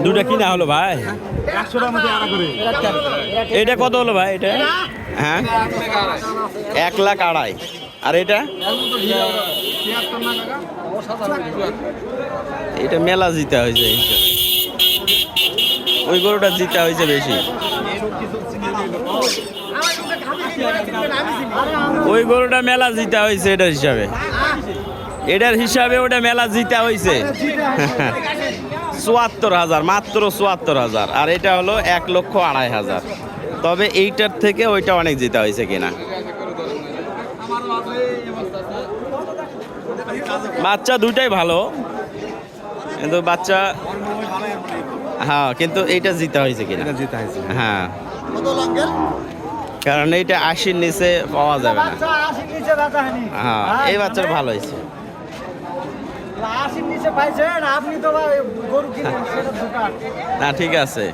দুটা কিনা হলো ভাই, এটা কত হলো ভাই? এটা হ্যাঁ 1,02,500। আর এটা এটা মেলা জিতা হয়েছে, ওই গরুটা জিতা হয়েছে বেশি, ওই গরুটা মেলা জিতা হয়েছে এটার হিসাবে, এটার হিসাবে ওটা মেলা জিতা হয়েছে ৭৪,০০০, মাত্র ৭৪,০০০। আর এটা হলো 1,২,৫০০। তবে এইটার থেকে ওইটা অনেক জিতা হয়েছে কিনা। বাচ্চা দুইটাই ভালো, কিন্তু বাচ্চা হ্যাঁ, কিন্তু এইটা জিতা হয়েছে কিনা। হ্যাঁ, কারণ এইটা ৮০-র নিচে পাওয়া যাবে না। হ্যাঁ, এই বাচ্চাটা ভালো হয়েছে। না ঠিক আছে।